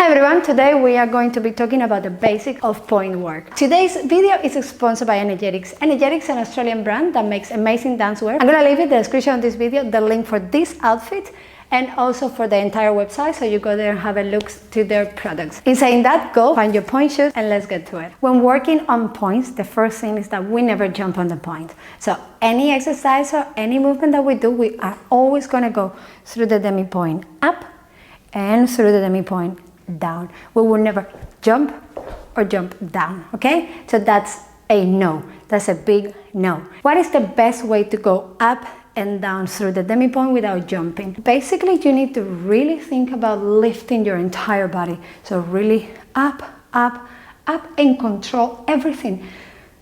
Hi everyone, today we are going to be talking about the basics of pointe work. Today's video is sponsored by Energetiks. Energetiks is an Australian brand that makes amazing dancewear. I'm gonna leave in the description of this video the link for this outfit and also for the entire website, so you go there and have a look to their products. In saying that, go find your pointe shoes and let's get to it. When working on points, the first thing is that we never jump on the pointe. So any exercise or any movement that we do, we are always gonna go through the demi-pointe up and through the demi-pointe down. We will never jump or jump down, okay? So that's a no. That's a big no. What is the best way to go up and down through the demi-pointe without jumping? Basically, you need to really think about lifting your entire body. So really up, up, up, and control everything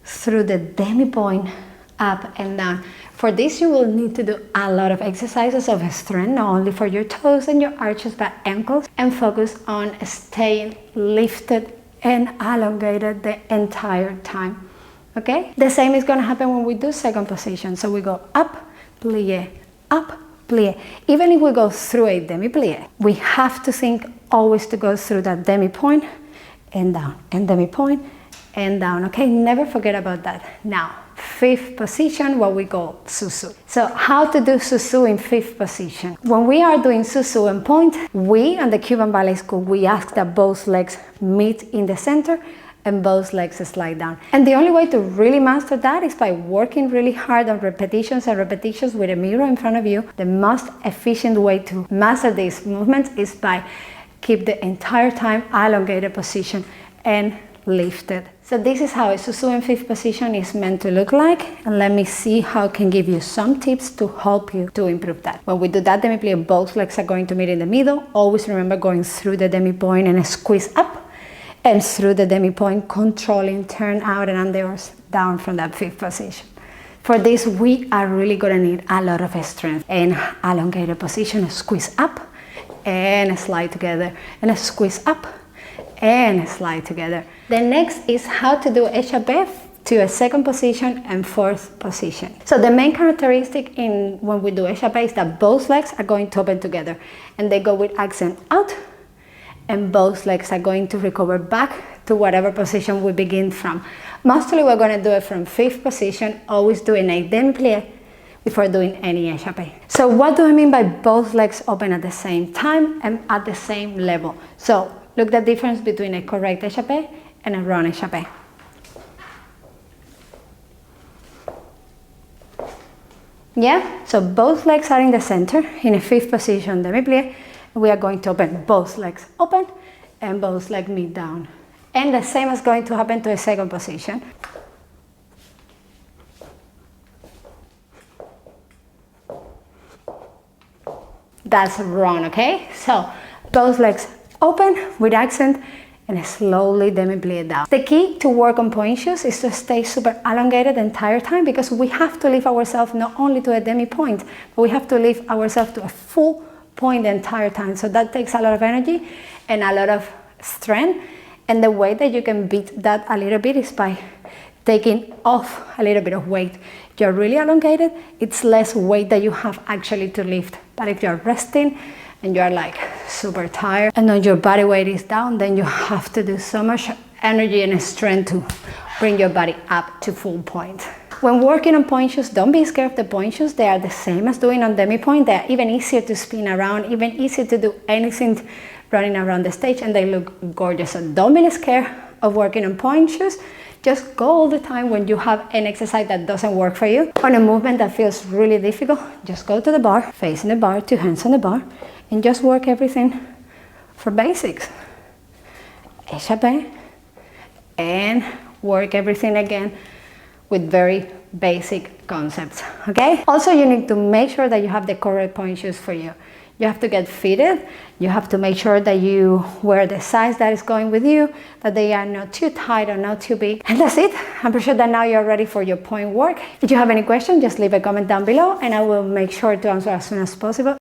through the demi-pointe, up and down. For this, you will need to do a lot of exercises of strength, not only for your toes and your arches, but ankles, and focus on staying lifted and elongated the entire time, okay? The same is gonna happen when we do second position. So we go up, plie, up, plie. Even if we go through a demi-plie, we have to think always to go through that demi-pointe and down, and demi-pointe and down, okay? Never forget about that. Now, fifth position, what we call Sous Sus. So how to do Sous Sus in fifth position? When we are doing Sous Sus and pointe, we on the Cuban ballet school, we ask that both legs meet in the center and both legs slide down. And the only way to really master that is by working really hard on repetitions and repetitions with a mirror in front of you. The most efficient way to master these movements is by keep the entire time elongated position and lifted. So this is how a Sous Sus in fifth position is meant to look like, and let me see how I can give you some tips to help you to improve that. When we do that demi-plie, both legs are going to meet in the middle. Always remember going through the demi-pointe and squeeze up, and through the demi-pointe, controlling, turn out and unders down from that fifth position. For this, we are really gonna need a lot of strength and elongated position. Squeeze up and slide together, and squeeze up and slide together. The next is how to do echappé to a second position and fourth position. So the main characteristic in when we do echappé is that both legs are going to open together and they go with accent out, and both legs are going to recover back to whatever position we begin from. Mostly we're going to do it from fifth position, always doing a demi-plie before doing any echappé. So what do I mean by both legs open at the same time and at the same level? So look the difference between a correct echappé and a wrong echappé. Yeah, so both legs are in the center in a fifth position demi-plie. We are going to open both legs open and both legs meet down. And the same is going to happen to a second position. That's wrong, okay? So both legs open with accent and slowly demi-plie down. The key to work on pointe shoes is to stay super elongated the entire time, because we have to lift ourselves not only to a demi-pointe, but we have to lift ourselves to a full point the entire time. So that takes a lot of energy and a lot of strength. And the way that you can beat that a little bit is by taking off a little bit of weight. You're really elongated, it's less weight that you have actually to lift. But if you're resting and you're like super tired and then your body weight is down, then you have to do so much energy and strength to bring your body up to full point. When working on pointe shoes, don't be scared of the pointe shoes. They are the same as doing on demi-pointe. They're even easier to spin around, even easier to do anything running around the stage, and they look gorgeous. So don't be scared of working on pointe shoes. Just go all the time when you have an exercise that doesn't work for you, on a movement that feels really difficult. Just go to the bar, facing the bar, two hands on the bar, and just work everything for basics. Echappé, and work everything again with very basic concepts, okay? Also, you need to make sure that you have the correct pointe shoes for you. You have to get fitted. You have to make sure that you wear the size that is going with you, that they are not too tight or not too big. And that's it. I'm pretty sure that now you're ready for your pointe work. If you have any questions, just leave a comment down below and I will make sure to answer as soon as possible.